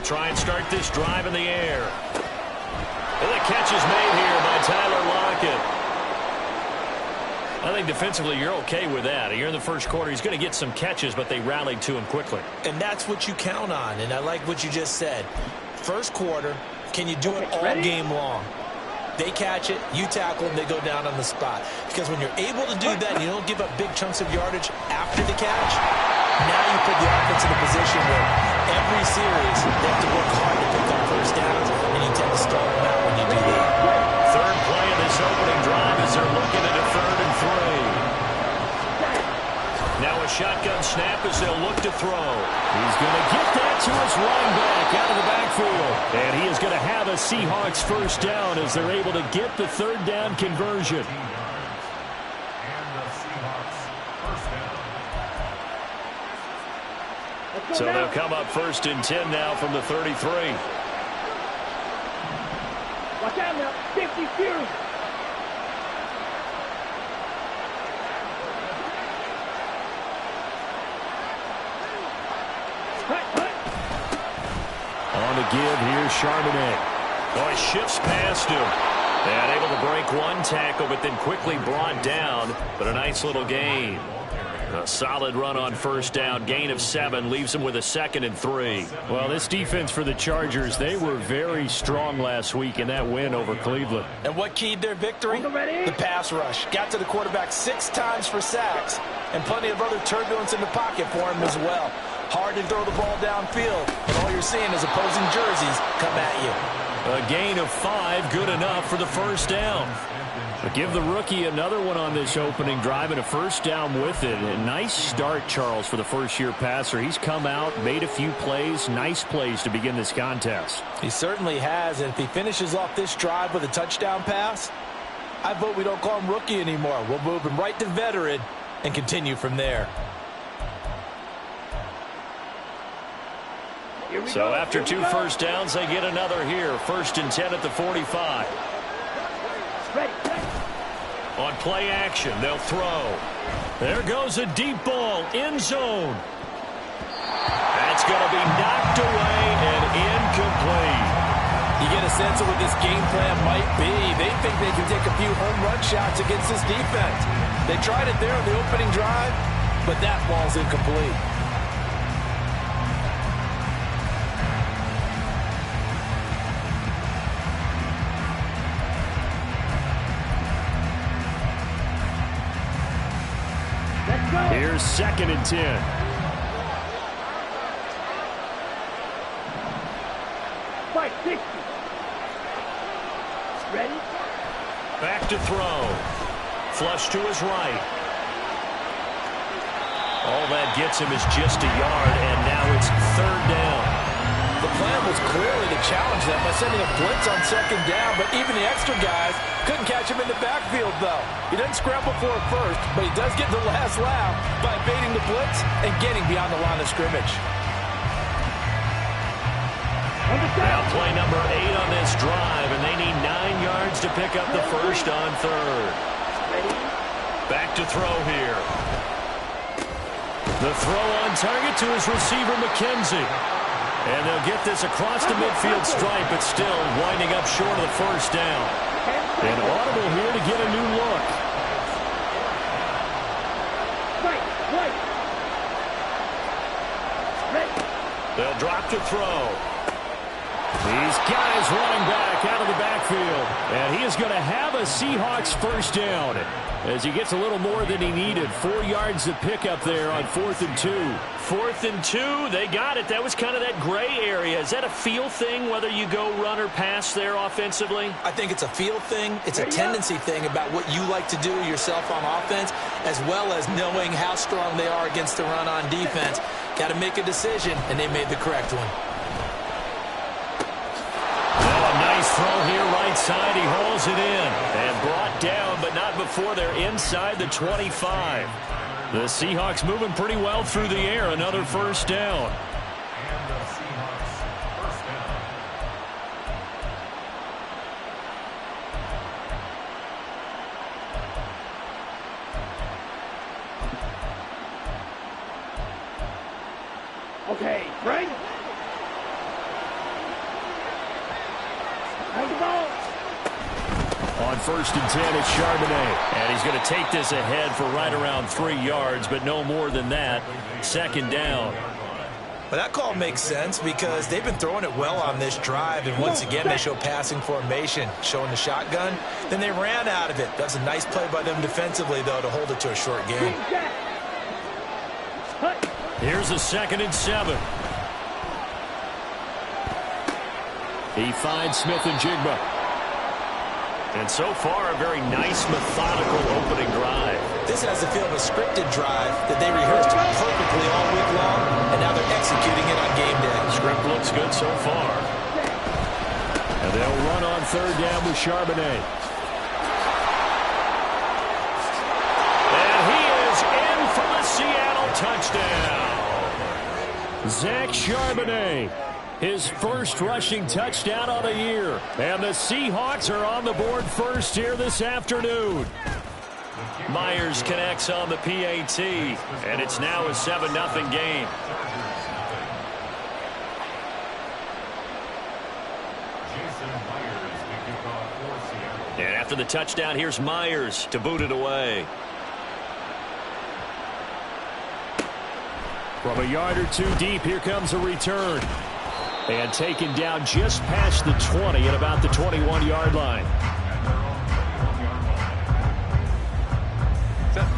try and start this drive in the air. And the catch is made here by Tyler Lockett. I think defensively you're okay with that. You're in the first quarter. He's going to get some catches, but they rallied to him quickly. And that's what you count on, and I like what you just said. First quarter, can you do it all game long? They catch it, you tackle them, they go down on the spot. Because when you're able to do that and you don't give up big chunks of yardage after the catch, now you put the offense in a position where every series they have to work hard to pick up first downs, and you tend to stall them out when you do that. Third play of this opening drive as they're looking at a 3rd and 3. Now a shotgun snap as they'll look to throw. He's going to get that to his running back out of the backfield. And he is going to have a Seahawks first down as they're able to get the 3rd down conversion. So they'll come up 1st and 10 now from the 33. Watch out now. 52. On the give here, Charbonnet. Oh, he shifts past him. And able to break one tackle, but then quickly brought down. But a nice little gain. A solid run on first down. Gain of 7 leaves them with a 2nd and 3. Well, this defense for the Chargers, they were very strong last week in that win over Cleveland. And what keyed their victory? The pass rush. Got to the quarterback 6 times for sacks, and plenty of other turbulence in the pocket for him as well. Hard to throw the ball downfield, and all you're seeing is opposing jerseys come at you. A gain of 5, good enough for the first down. But give the rookie another one on this opening drive and a first down with it. A nice start, Charles, for the first-year passer. He's come out, made a few plays, nice plays to begin this contest. He certainly has, and if he finishes off this drive with a touchdown pass, I vote we don't call him rookie anymore. We'll move him right to veteran and continue from there. So after 2 first downs, they get another here. 1st and 10 at the 45. On play action, they'll throw. There goes a deep ball, end zone. That's going to be knocked away and incomplete. You get a sense of what this game plan might be. They think they can take a few home run shots against this defense. They tried it there on the opening drive, but that ball's incomplete. Here's 2nd and 10. Fight 60. Ready? Back to throw. Flush to his right. All that gets him is just a yard, and now it's 3rd down. The plan was clearly to challenge them by sending a blitz on 2nd down, but even the extra guys couldn't catch him in the backfield, though. He doesn't scramble for it first, but he does get the last laugh by evading the blitz and getting beyond the line of scrimmage. Now play number 8 on this drive, and they need 9 yards to pick up the first on 3rd. Back to throw here. The throw on target to his receiver, McKenzie. And they'll get this across the midfield stripe, but still winding up short of the first down. And audible here to get a new look. They'll drop to throw. These guys running back out of the backfield. And he is going to have a Seahawks first down as he gets a little more than he needed. 4 yards to pick up there on 4th and 2. 4th and 2, they got it. That was kind of that gray area. Is that a feel thing, whether you go run or pass there offensively? I think it's a feel thing. It's a tendency thing about what you like to do yourself on offense, as well as knowing how strong they are against the run on defense. Got to make a decision, and they made the correct one. Nice throw here right side. He hauls it in and brought down, but not before they're inside the 25. The Seahawks moving pretty well through the air. Another first down. Okay, Frank. Hang the ball. On 1st and 10, it's Charbonnet. And he's going to take this ahead for right around 3 yards, but no more than that. 2nd down. But that call makes sense because they've been throwing it well on this drive, and once again they show passing formation, showing the shotgun. Then they ran out of it. That's a nice play by them defensively, though, to hold it to a short game. Here's a 2nd and 7. He finds Smith and Jigba. And so far, a very nice, methodical opening drive. This has the feel of a scripted drive that they rehearsed perfectly all week long, and now they're executing it on game day. Script looks good so far. And they'll run on 3rd down with Charbonnet. And he is in for the Seattle touchdown. Zach Charbonnet, his first rushing touchdown on the year. And the Seahawks are on the board first here this afternoon. Myers connects on the PAT, and it's now a 7-0 game. And after the touchdown, here's Myers to boot it away. From a yard or 2 deep, here comes a return. And taken down just past the 20 at about the 21-yard line.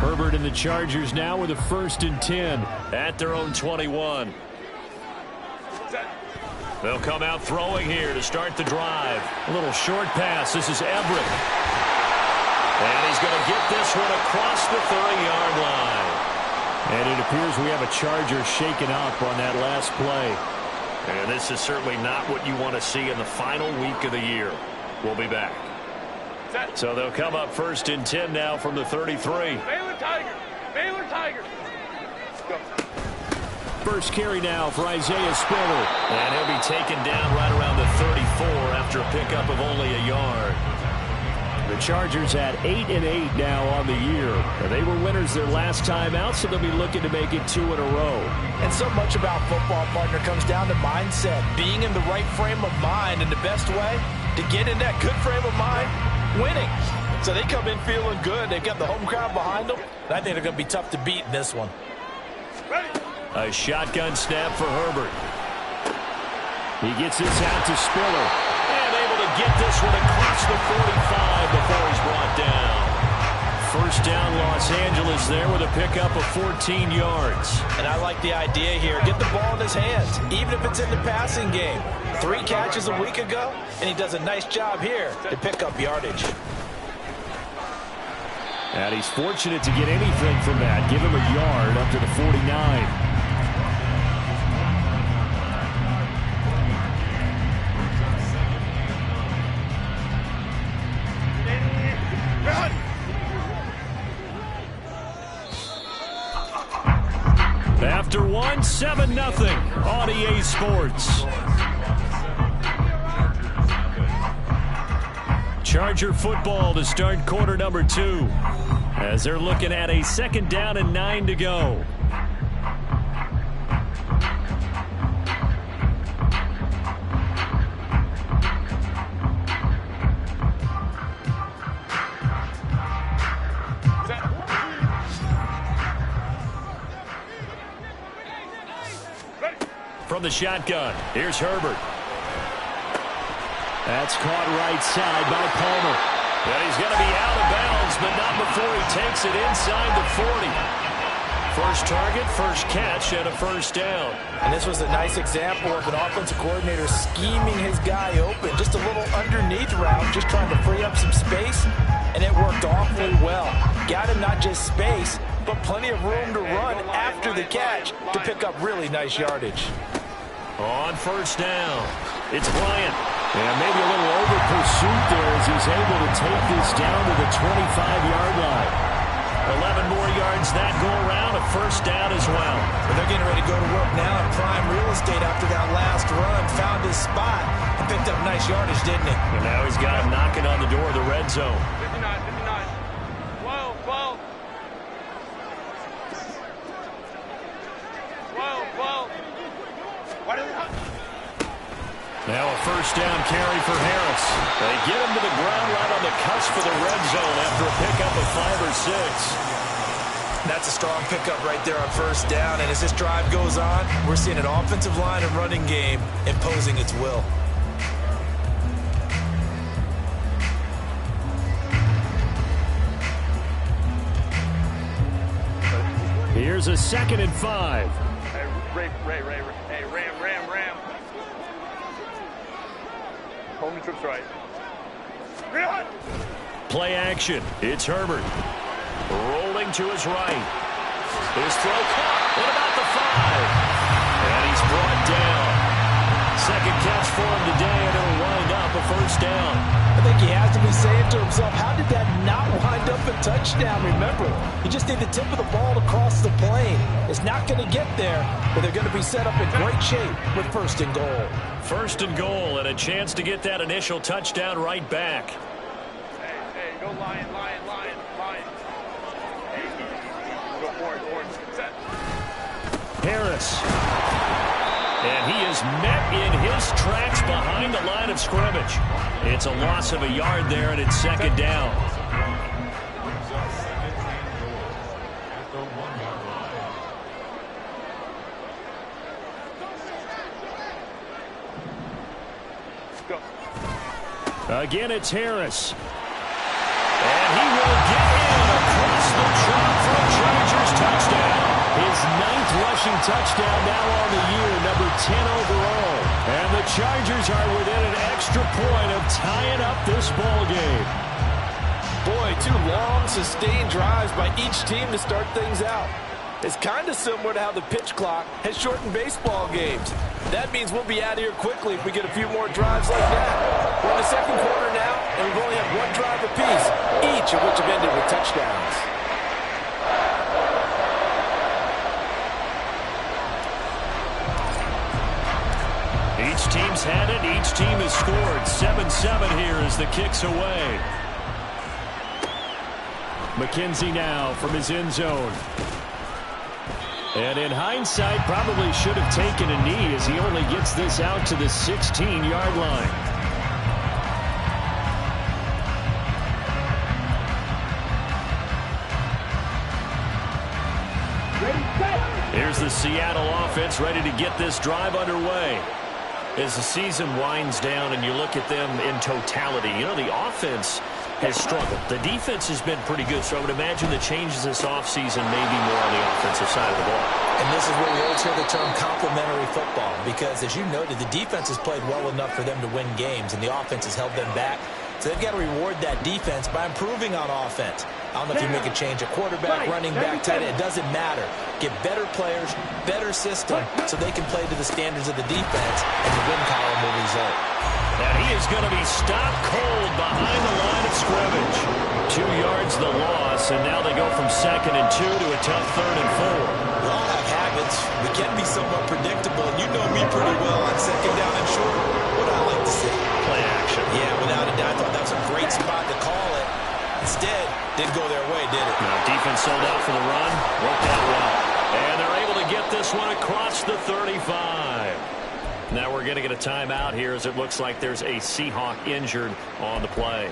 Herbert and the Chargers now with a 1st and 10. At their own 21. They'll come out throwing here to start the drive. A little short pass. This is Everett. And he's going to get this one across the 30-yard line. And it appears we have a Charger shaken up on that last play. And this is certainly not what you want to see in the final week of the year. We'll be back. So they'll come up 1st and 10 now from the 33. Baylor Tiger. Baylor Tiger. Go. First carry now for Isaiah Spiller. And he'll be taken down right around the 34 after a pickup of only a yard. The Chargers at 8-8 now on the year. They were winners their last time out, so they'll be looking to make it 2 in a row. And so much about football, partner, comes down to mindset. Being in the right frame of mind, and the best way to get in that good frame of mind, winning. So they come in feeling good. They've got the home crowd behind them. And I think they're going to be tough to beat in this one. A shotgun snap for Herbert. He gets this out to Spiller. And able to get this one across the 45 before he's brought down. First down, Los Angeles there with a pickup of 14 yards. And I like the idea here. Get the ball in his hands, even if it's in the passing game. 3 catches a week ago, and he does a nice job here to pick up yardage. And he's fortunate to get anything from that. Give him a yard up to the 49. After 1, 7-0 on EA Sports. Charger football to start quarter number 2 as they're looking at a 2nd down and 9 to go. From the shotgun, here's Herbert. That's caught right side by Palmer. And he's going to be out of bounds, but not before he takes it inside the 40. First target, first catch, and a first down. And this was a nice example of an offensive coordinator scheming his guy open. Just a little underneath route, just trying to free up some space, and it worked awfully well. Got him not just space, but plenty of room to run after the catch to pick up really nice yardage. On first down, it's Bryant. And maybe a little over pursuit there as he's able to take this down to the 25-yard line. 11 more yards that go around, a first down as well. But they're getting ready to go to work now in prime real estate after that last run. Found his spot and picked up nice yardage, didn't he? And now he's got him knocking on the door of the red zone. 59, 59. 12, 12. 12, 12. What is it? Now a first down carry for Harris. the cusp of the red zone after a pickup of 5 or 6. That's a strong pickup right there on first down. And as this drive goes on, we're seeing an offensive line and running game imposing its will. Here's a 2nd and 5. Hey, Ray. Hey, Ram. Hold the trips right. Run! Play action. It's Herbert. Rolling to his right. His throw caught at about the 5. And he's brought down. Second catch for him today, and it'll wind up a first down. I think he has to be saying to himself, how did that not wind up a touchdown? Remember, you just need the tip of the ball to cross the plane. It's not going to get there, but they're going to be set up in great shape with 1st and goal. 1st and goal, and a chance to get that initial touchdown right back. Hey, go Lion. Hey, go forward. Set. Harris. And he is met in his tracks behind the line of scrimmage. It's a loss of a yard there, and it's 2nd down. Again, it's Harris. And he will get in across the chalk for a Chargers touchdown. His 9th rushing touchdown now on the year, number 10 overall. And the Chargers are within an extra point of tying up this ball game. Boy, 2 long, sustained drives by each team to start things out. It's kind of similar to how the pitch clock has shortened baseball games. That means we'll be out of here quickly if we get a few more drives like that. We're in the 2nd quarter now, and we've only had 1 drive apiece, each of which have ended with touchdowns. Each team's had it. Each team has scored. 7-7 here as the kick's away. McKenzie now from his end zone. And in hindsight, probably should have taken a knee as he only gets this out to the 16-yard line. Here's the Seattle offense ready to get this drive underway. As the season winds down and you look at them in totality, you know, the offense has struggled. The defense has been pretty good, so I would imagine the changes this offseason may be more on the offensive side of the ball. And this is where we always hear the term complementary football, because as you noted, the defense has played well enough for them to win games, and the offense has held them back. So they've got to reward that defense by improving on offense. I don't know if you make a change at quarterback, running back, tight end. It doesn't matter. Get better players, better system, so they can play to the standards of the defense, and the win column will result. And he is going to be stopped cold behind the line of scrimmage. 2 yards the loss, and now they go from 2nd and 2 to a tough 3rd and 4. We all have habits. We can be somewhat predictable, and you know me pretty well on 2nd down and short. What do I like to see? Play action. Yeah, without a doubt. I thought that was a great spot to call it. Instead, didn't go their way, did it? No, defense sold out for the run. Worked out well. And they're able to get this one across the 35. Now we're going to get a timeout here as it looks like there's a Seahawk injured on the play.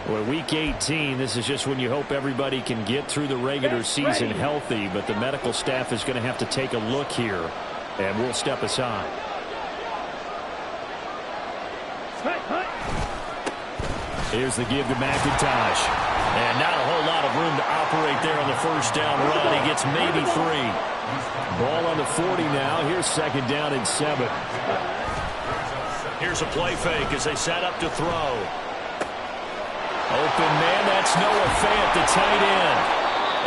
Well, week 18, this is just when you hope everybody can get through the regular season healthy, but the medical staff is going to have to take a look here, and we'll step aside. Here's the give to McIntosh. And not a whole lot of room to operate there on the first down run. He gets maybe 3. Ball on the 40 now. Here's 2nd down and 7. Here's a play fake as they set up to throw. Open man, that's Noah Fant, the tight end.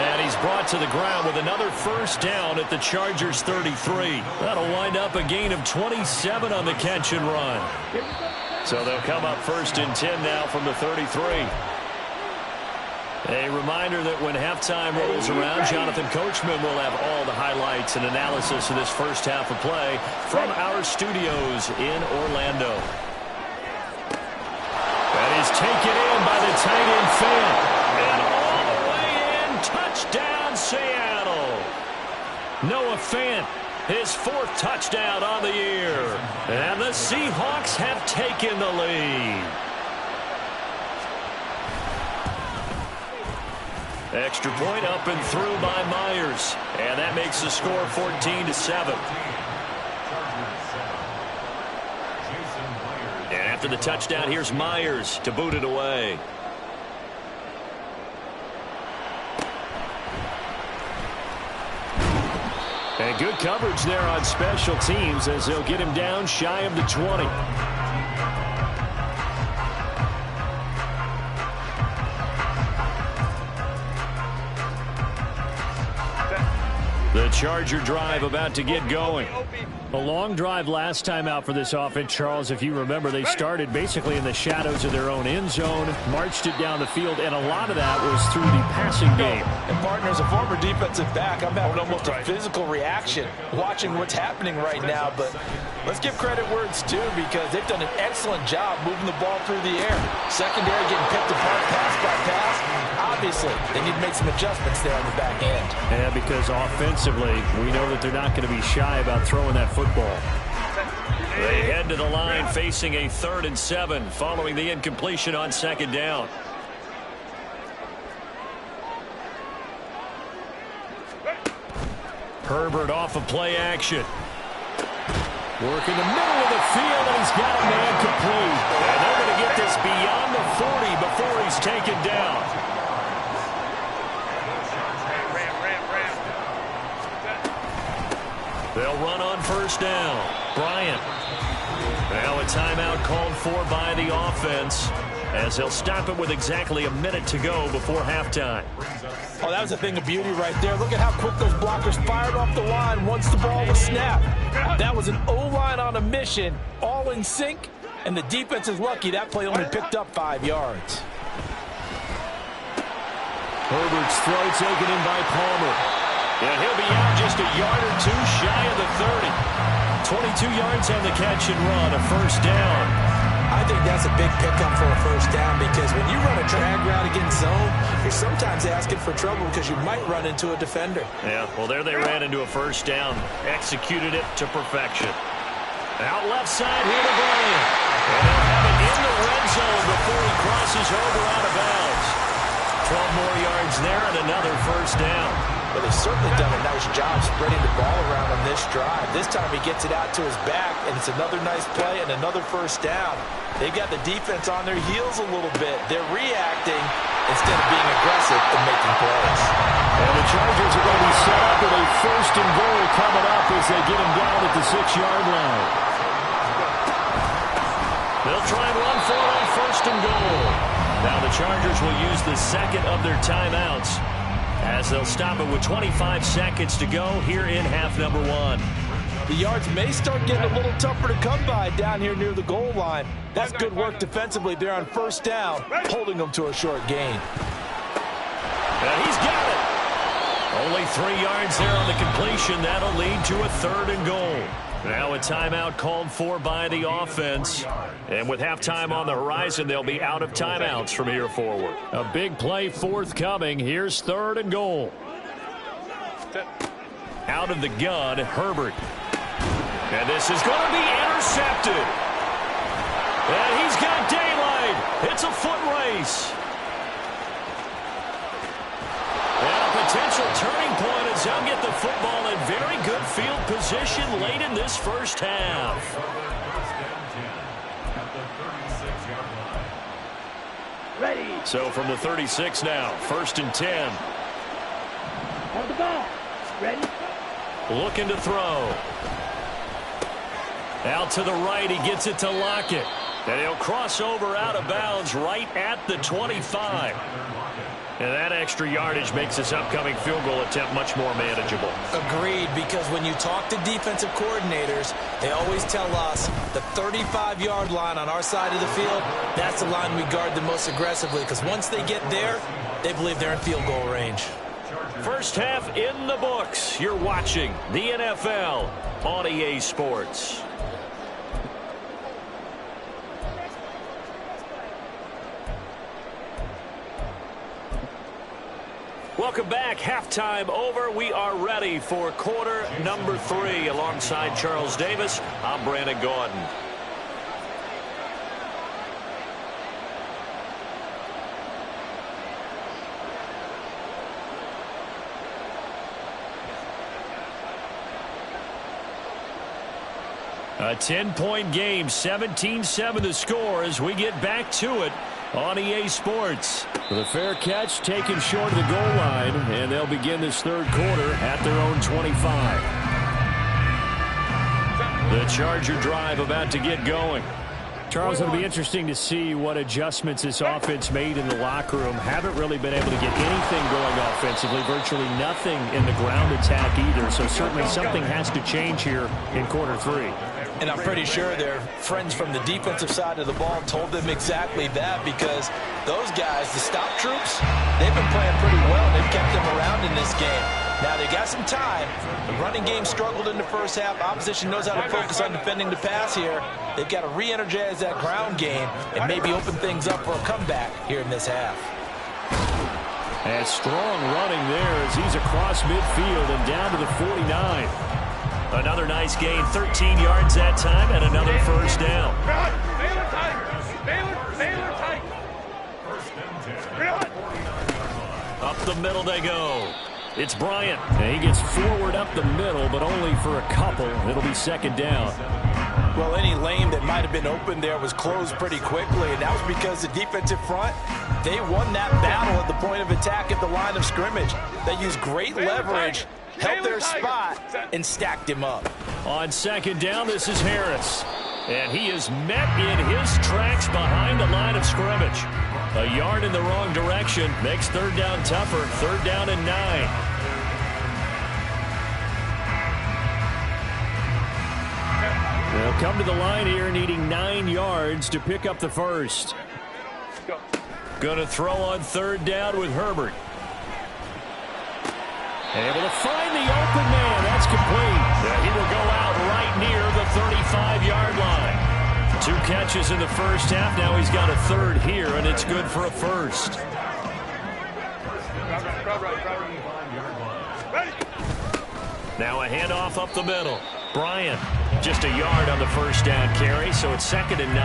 And he's brought to the ground with another first down at the Chargers 33. That'll wind up a gain of 27 on the catch and run. So they'll come up 1st and 10 now from the 33. A reminder that when halftime rolls around, Jonathan Coachman will have all the highlights and analysis of this first half of play from our studios in Orlando. That is taken in by the tight end Fant. And all the way in, touchdown Seattle. Noah Fant, his 4th touchdown on the year. And the Seahawks have taken the lead. Extra point up and through by Myers. And that makes the score 14-7. And after the touchdown, here's Myers to boot it away. And good coverage there on special teams as they'll get him down shy of the 20. The Charger drive about to get going. A long drive last time out for this offense, Charles. If you remember, they started basically in the shadows of their own end zone, marched it down the field, and a lot of that was through the passing game. And partner, as a former defensive back, I'm having almost a physical reaction watching what's happening right now. But let's give credit where it's due, because they've done an excellent job moving the ball through the air. Secondary getting picked apart pass by pass. Obviously, they need to make some adjustments there on the back end. Yeah, because offensively, we know that they're not going to be shy about throwing that football. They head to the line facing a 3rd and 7 following the incompletion on 2nd down. Herbert off of play action. Work in the middle of the field, and he's got a man complete. And they're going to get this beyond the 40 before he's taken down. They'll run on 1st down. Bryant. Now a timeout called for by the offense, as they'll stop it with exactly a minute to go before halftime. Oh, that was a thing of beauty right there. Look at how quick those blockers fired off the line once the ball was snapped. That was an O-line on a mission, all in sync, and the defense is lucky that play only picked up 5 yards. Herbert's throw taken in by Palmer. And he'll be out just a yard or two shy of the 30. 22 yards on the catch and run, a 1st down. I think that's a big pickup for a 1st down, because when you run a drag route against zone, you're sometimes asking for trouble because you might run into a defender. Yeah, well, there they ran into a 1st down. Executed it to perfection. Out left side here to Bryant. And they'll have it in the red zone before he crosses over out of bounds. 12 more yards there and another 1st down. Well, they've certainly done a nice job spreading the ball around on this drive. This time he gets it out to his back, and it's another nice play and another 1st down. They've got the defense on their heels a little bit. They're reacting instead of being aggressive and making plays. And the Chargers are going to be set up with a 1st and goal coming up as they get him down at the 6-yard line. They'll try and run for it on 1st and goal. Now the Chargers will use the 2nd of their timeouts, as they'll stop it with 25 seconds to go here in half number 1. The yards may start getting a little tougher to come by down here near the goal line. That's good work defensively there on 1st down, holding them to a short gain. And he's got it. Only 3 yards there on the completion. That'll lead to a 3rd and goal. Now a timeout called for by the offense. And with halftime on the horizon, they'll be out of timeouts from here forward. A big play forthcoming. Here's 3rd and goal. Out of the gun, Herbert. And this is going to be intercepted. And he's got daylight. It's a foot race. And a potential turning point as they'll get the football in very good field position late in this 1st half. Ready. So from the 36 now, 1st and 10. On the ball. Ready. Looking to throw. Out to the right, he gets it to Lockett. And he'll cross over out of bounds right at the 25. And that extra yardage makes this upcoming field goal attempt much more manageable. Agreed, because when you talk to defensive coordinators, they always tell us the 35-yard line on our side of the field, that's the line we guard the most aggressively, because once they get there, they believe they're in field goal range. 1st half in the books. You're watching the NFL on EA Sports. Welcome back. Halftime over. We are ready for quarter number 3. Alongside Charles Davis, I'm Brandon Gaudin. A 10-point game, 17-7 the score as we get back to it on EA Sports. The fair catch taken short of the goal line, and they'll begin this third quarter at their own 25. The Charger drive about to get going. Charles, it'll be interesting to see what adjustments this offense made in the locker room. Haven't really been able to get anything going offensively, virtually nothing in the ground attack either, so certainly something has to change here in quarter three. And I'm pretty sure their friends from the defensive side of the ball told them exactly that, because those guys, the stop troops, they've been playing pretty well. They've kept them around in this game. Now, they got some time. The running game struggled in the first half. Opposition knows how to focus on defending the pass here. They've got to re-energize that ground game and maybe open things up for a comeback here in this half. And strong running there as he's across midfield and down to the 49. Another nice gain, 13 yards that time, and another first down. Baylor Tigers! Baylor Tigers! Up the middle they go. It's Bryant. And he gets forward up the middle, but only for a couple. It'll be second down. Well, any lane that might have been open there was closed pretty quickly, and that was because the defensive front, they won that battle at the point of attack at the line of scrimmage. They used great leverage, held their spot, and stacked him up. On second down, this is Harris. And he is met in his tracks behind the line of scrimmage. A yard in the wrong direction makes third down tougher. Third down and 9. They'll come to the line here needing 9 yards to pick up the first. Going to throw on third down with Herbert. Able to find the open man. That's complete. Yeah, he will go out right near the 35-yard line. 2 catches in the first half. Now he's got a third here, and it's good for a first. Now a handoff up the middle. Bryant, just a yard on the first down carry, so it's second and 9.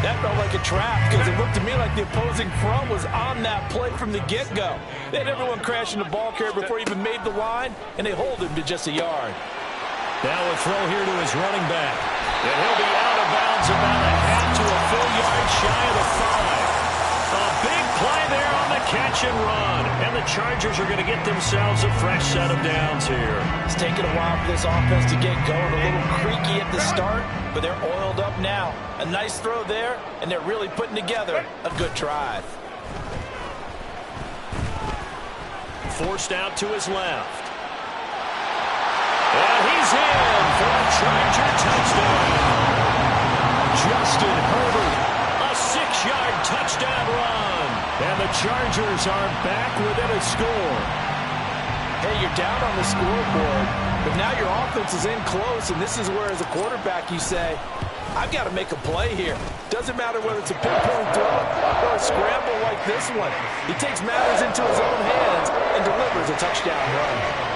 That felt like a trap, because it looked to me like the opposing front was on that play from the get-go. They had everyone crashing the ball carrier before he even made the line, and they hold him to just a yard. Now a throw here to his running back. And he'll be out of bounds about a half to a full yard shy of the 5. A big play there on the catch and run. And the Chargers are going to get themselves a fresh set of downs here. It's taken a while for this offense to get going. A little creaky at the start, but they're oiled up now. A nice throw there, and they're really putting together a good drive. Forced out to his left. And he's in for a Charger touchdown. Justin Herbert, a 6-yard touchdown run. And the Chargers are back within a score. Hey, you're down on the scoreboard, but now your offense is in close, and this is where, as a quarterback, you say, I've got to make a play here. Doesn't matter whether it's a pinpoint throw or a scramble like this one. He takes matters into his own hands and delivers a touchdown run.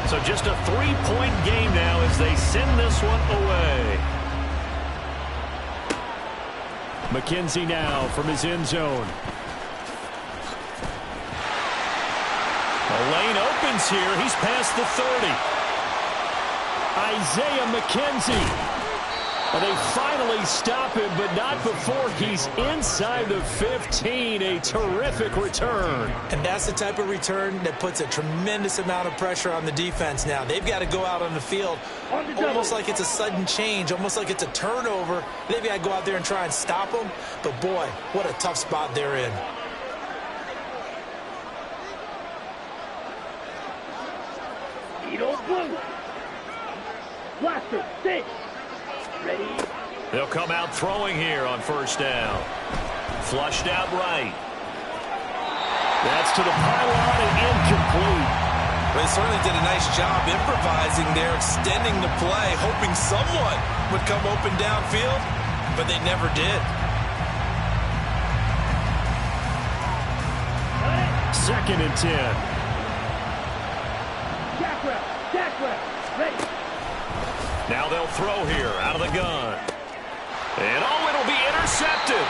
So just a 3-point game now as they send this one away. McKenzie now from his end zone. The lane opens here. He's past the 30. Isaiah McKenzie. And they finally stop him, but not before he's inside the 15. A terrific return. And that's the type of return that puts a tremendous amount of pressure on the defense now. They've got to go out on the field almost like it's a sudden change, almost like it's a turnover. They've got to go out there and try and stop them. But, boy, what a tough spot they're in. Blaster, stay. Ready? They'll come out throwing here on first down. Flushed out right. That's to the pylon and incomplete. They certainly did a nice job improvising there, extending the play, hoping someone would come open downfield, but they never did. Second and 10. Jack route, ready. Now they'll throw here out of the gun. And oh, it'll be intercepted.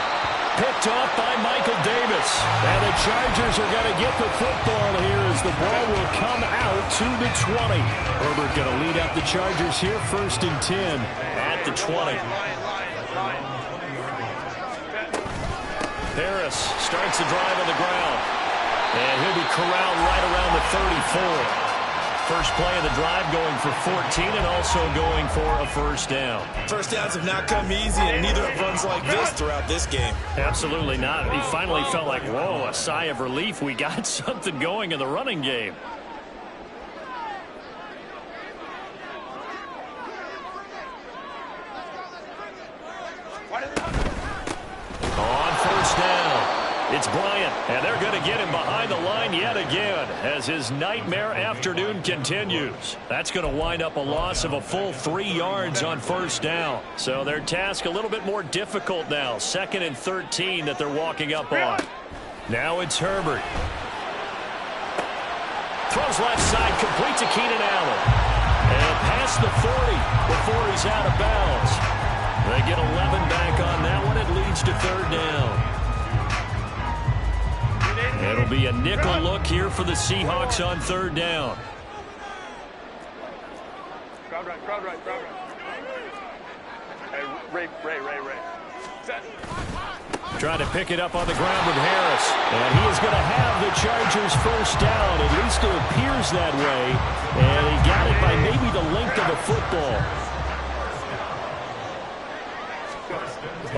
Picked off by Michael Davis. And the Chargers are going to get the football here as the ball will come out to the 20. Herbert going to lead out the Chargers here, 1st and 10. At the 20. Harris starts the drive on the ground. And he'll be corralled right around the 34. First play of the drive going for 14 and also going for a first down. First downs have not come easy, and neither have runs like this throughout this game. Absolutely not. He finally felt like, whoa, a sigh of relief. We got something going in the running game. On first down, it's Bryant, and they're going to get him behind the line yet again as his nightmare afternoon continues. That's going to wind up a loss of a full 3 yards on first down. So their task a little bit more difficult now. 2nd and 13 that they're walking up on. Now it's Herbert. Throws left side, complete to Keenan Allen. And past the 40 before he's out of bounds. They get 11 back on that one. It leads to 3rd down. It'll be a nickel look here for the Seahawks on 3rd down. Crowd right, crowd right, crowd right. Hey, Ray. Set. Trying to pick it up on the ground with Harris. And he is going to have the Chargers first down. At least it appears that way. And he got it by maybe the length of a football.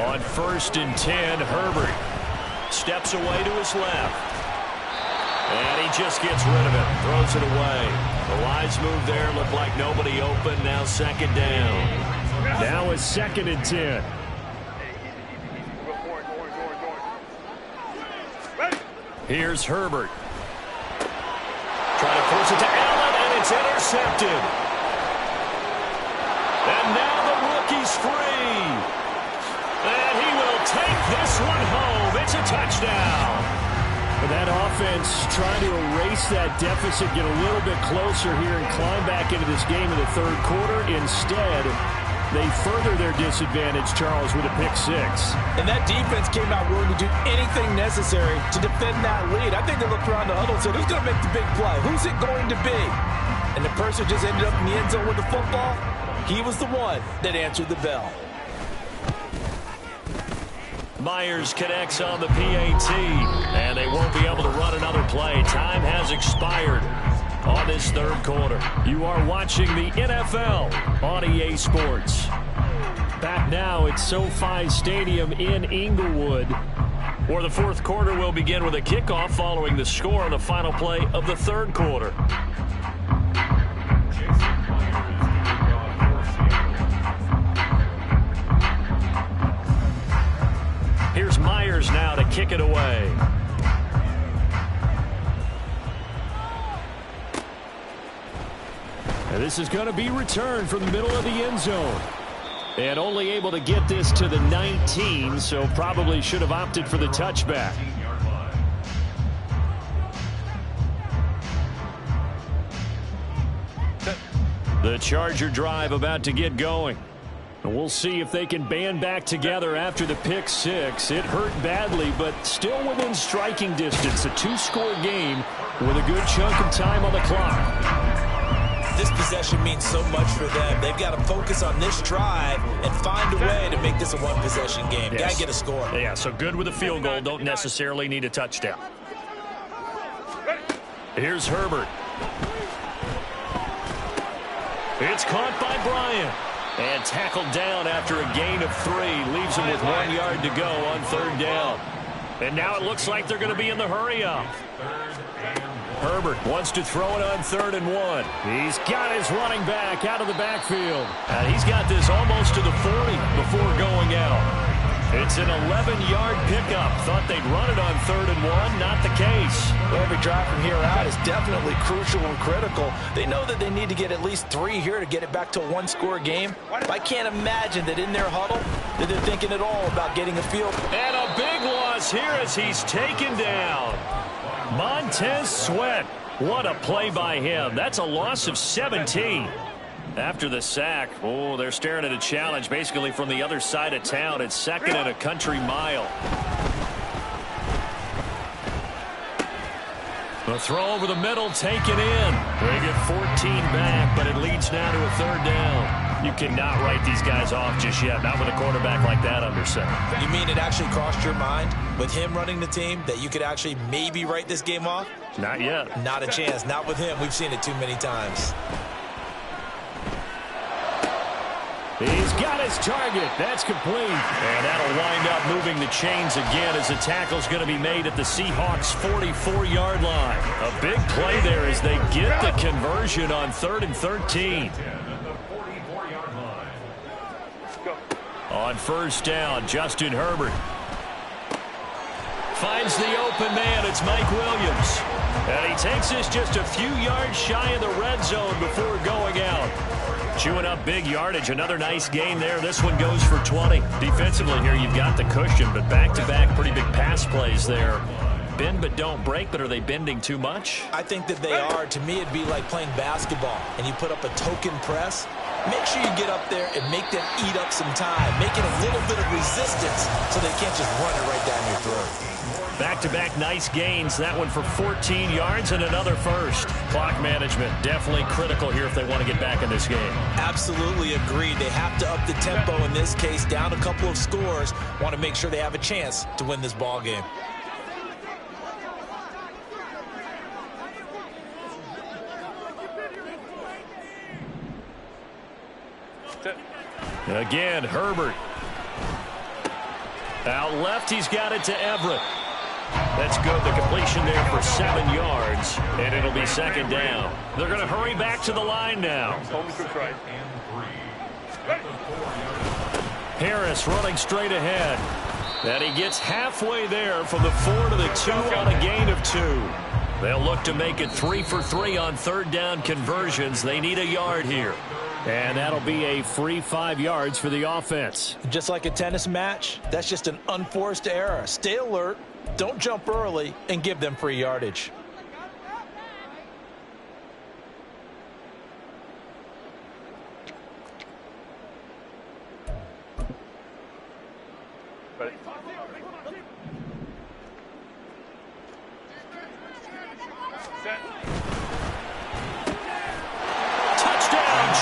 On 1st and 10, Herbert steps away to his left. And he just gets rid of it. Throws it away. The wise move there. Looked like nobody open. Now 2nd down. Now it's 2nd and 10. Here's Herbert. Trying to force it to Allen, and it's intercepted. And now the rookie's free. And he will take this one home. It's a touchdown. That offense trying to erase that deficit, get a little bit closer here and climb back into this game in the 3rd quarter. Instead, they further their disadvantage, Charles, with a pick 6. And that defense came out willing to do anything necessary to defend that lead. I think they looked around the huddle and said, who's going to make the big play? Who's it going to be? And the person just ended up in the end zone with the football. He was the one that answered the bell. Myers connects on the PAT, and they won't be able to run another play. Time has expired on this 3rd quarter. You are watching the NFL on EA Sports. Back now at SoFi Stadium in Inglewood, where the 4th quarter will begin with a kickoff following the score on the final play of the 3rd quarter. Here's Myers now to kick it away. And this is going to be returned from the middle of the end zone. And only able to get this to the 19, so probably should have opted for the touchback. The Charger drive about to get going. And we'll see if they can band back together after the pick 6. It hurt badly, but still within striking distance. A 2-score game with a good chunk of time on the clock. This possession means so much for them. They've got to focus on this drive and find a way to make this a one-possession game. Yes. Got to get a score. Yeah, so good with a field goal. Don't necessarily need a touchdown. Here's Herbert. It's caught by Bryant. And tackled down after a gain of 3. Leaves him with 1 yard to go on 3rd down. And now it looks like they're going to be in the hurry-up. Herbert wants to throw it on 3rd and 1. He's got his running back out of the backfield. And he's got this almost to the 40 before going out. It's an 11-yard pickup. Thought they'd run it on 3rd and 1. Not the case. Well, every drive from here out is definitely crucial and critical. They know that they need to get at least 3 here to get it back to a 1-score game. But I can't imagine that in their huddle that they're thinking at all about getting a field. And a big loss here as he's taken down. Montez Sweat. What a play by him. That's a loss of 17. After the sack, they're staring at a challenge basically from the other side of town. It's 2nd and a country mile. The throw over the middle taken in. They get 14 back, but it leads now to a 3rd down. You cannot write these guys off just yet, not with a quarterback like that under center. You mean it actually crossed your mind with him running the team that you could actually maybe write this game off? Not yet. Not a chance. Not with him. We've seen it too many times. He's got his target. That's complete. And that'll wind up moving the chains again as the tackle's going to be made at the Seahawks' 44-yard line. A big play there as they get the conversion on 3rd and 13. On 1st down, Justin Herbert finds the open man. It's Mike Williams. And he takes this just a few yards shy of the red zone before going out. Chewing up big yardage. Another nice gain there. This one goes for 20. Defensively here, you've got the cushion, but back-to-back pretty big pass plays there. Bend but don't break, but are they bending too much? I think that they are. To me, it'd be like playing basketball, and you put up a token press. Make sure you get up there and make them eat up some time. Make it a little bit of resistance so they can't just run it right down your throat. Back-to-back nice gains. That one for 14 yards and another first. Clock management definitely critical here if they want to get back in this game. Absolutely agreed. They have to up the tempo in this case, down a couple of scores. Want to make sure they have a chance to win this ball game. Again, Herbert. Out left, he's got it to Everett. That's good. The completion there for 7 yards, and it'll be 2nd down. They're going to hurry back to the line now. Harris running straight ahead. And he gets halfway there from the 4 to the 2 on a gain of 2. They'll look to make it 3 for 3 on 3rd down conversions. They need a yard here. And that'll be a free 5 yards for the offense. Just like a tennis match, that's just an unforced error. Stay alert, don't jump early, and give them free yardage.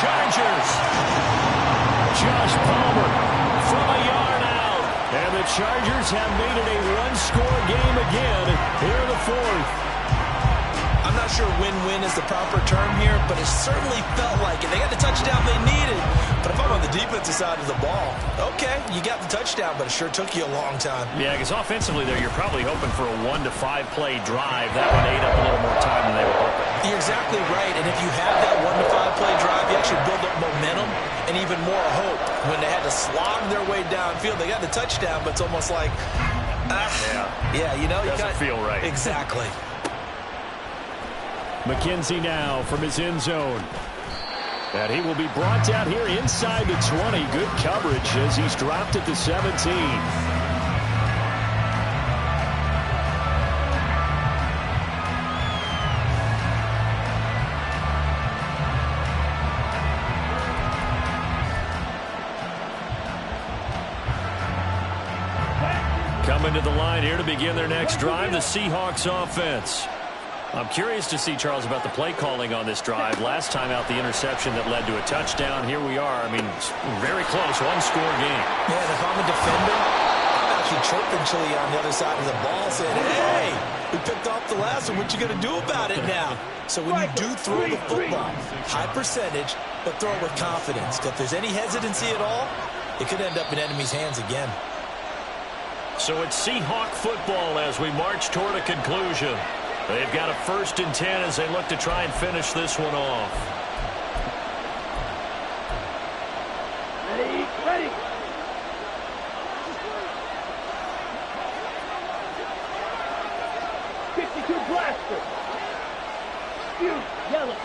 Chargers. Josh Palmer from a yard out. And the Chargers have made it a one-score game again here in the 4th. I'm not sure win-win is the proper term here, but it certainly felt like it. They got the touchdown they needed. But if I'm on the defensive side of the ball, okay, you got the touchdown, but it sure took you a long time. Yeah, because offensively there, you're probably hoping for a 1 to 5 play drive. That one ate up a little more time than they were hoping. You're exactly right, and if you have that 1 to 5 play drive, you actually build up momentum and even more hope. When they had to slog their way downfield, they got the touchdown, but it's almost like, yeah, you know, doesn't feel right. Exactly. McKenzie now from his end zone. And he will be brought down here inside the 20. Good coverage as he's dropped at the 17. Coming to the line here to begin their next drive, the Seahawks offense. I'm curious to see, Charles, about the play calling on this drive. Last time out, the interception that led to a touchdown. Here we are. I mean, very close, one-score game. Yeah, and if I'm a defender, I'm actually chirping Chili on the other side of the ball saying, hey, we picked off the last one. What you going to do about it now? So when you do throw the football, high percentage, but throw it with confidence. If there's any hesitancy at all, it could end up in enemy's hands again. So it's Seahawk football as we march toward a conclusion. They've got a 1st and 10 as they look to try and finish this one off. Ready. Blaster. Yellow.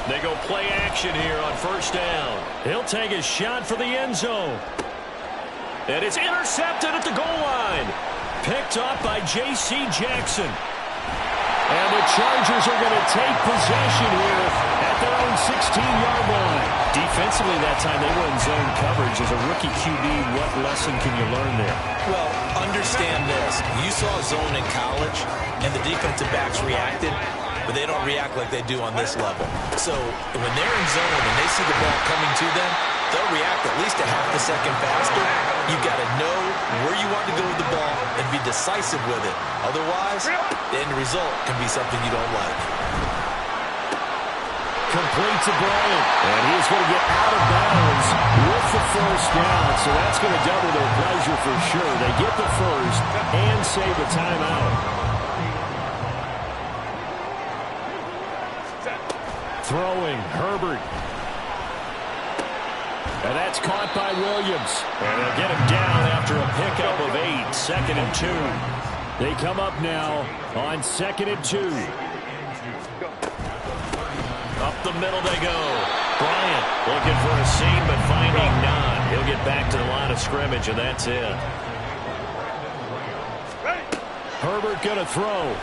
They go play action here on 1st down. He'll take a shot for the end zone. And it's intercepted at the goal line. Picked up by J.C. Jackson. And the Chargers are going to take possession here at their own 16-yard line. Defensively that time, they were in zone coverage. As a rookie QB, what lesson can you learn there? Well, understand this. You saw zone in college, and the defensive backs reacted, but they don't react like they do on this level. So when they're in zone and they see the ball coming to them, they'll react at least a half a second faster. You've got to know where you want to go with the ball and be decisive with it. Otherwise, the end result can be something you don't like. Complete to Bryant, and he's going to get out of bounds with the first down, so that's going to double their pleasure for sure. They get the first and save a timeout. Throwing, Herbert. And that's caught by Williams. And they'll get him down after a pickup of 8, 2nd and 2. They come up now on 2nd and 2. Up the middle they go. Bryant looking for a seam, but finding none. He'll get back to the line of scrimmage, and that's it. Herbert going to throw.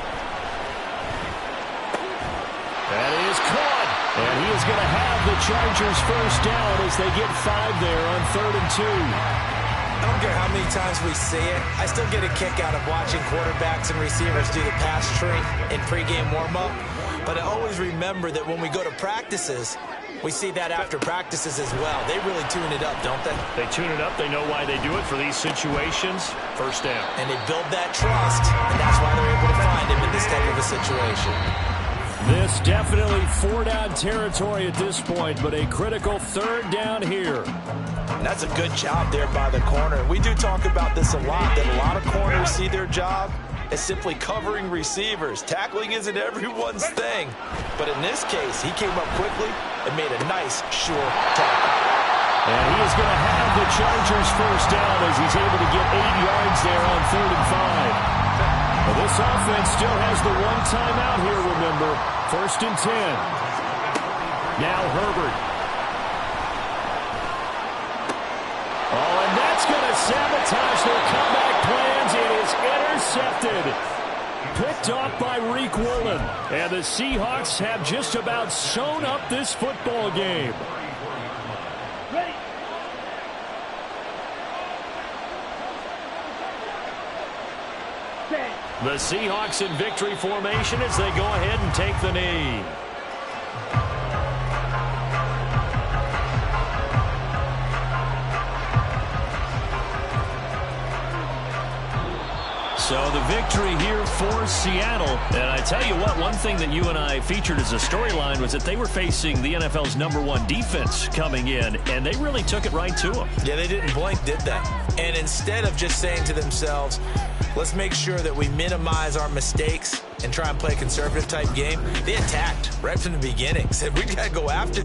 That is caught. And he is going to have the Chargers first down as they get 5 there on 3rd and 2. I don't care how many times we see it. I still get a kick out of watching quarterbacks and receivers do the pass tree in pregame warm-up. But I always remember that when we go to practices, we see that after practices as well. They really tune it up, don't they? They tune it up. They know why they do it for these situations. First down. And they build that trust, and that's why they're able to find him in this type of a situation. This definitely 4-down territory at this point, but a critical 3rd down here. And that's a good job there by the corner. We do talk about this a lot, that a lot of corners see their job as simply covering receivers. Tackling isn't everyone's thing. But in this case, he came up quickly and made a nice, sure tackle. And he is going to have the Chargers first down as he's able to get 8 yards there on 3rd and 5. Well, this offense still has the one timeout here, remember. 1st and 10. Now Herbert. Oh, and that's going to sabotage their comeback plans. It is intercepted. Picked off by Reek Woolen. And the Seahawks have just about sewn up this football game. The Seahawks in victory formation as they go ahead and take the knee. So the victory here for Seattle. And I tell you what, one thing that you and I featured as a storyline was that they were facing the NFL's #1 defense coming in, and they really took it right to them. Yeah, they didn't blink, did they? And instead of just saying to themselves, let's make sure that we minimize our mistakes and try and play a conservative type game, they attacked right from the beginning. Said, we got to go after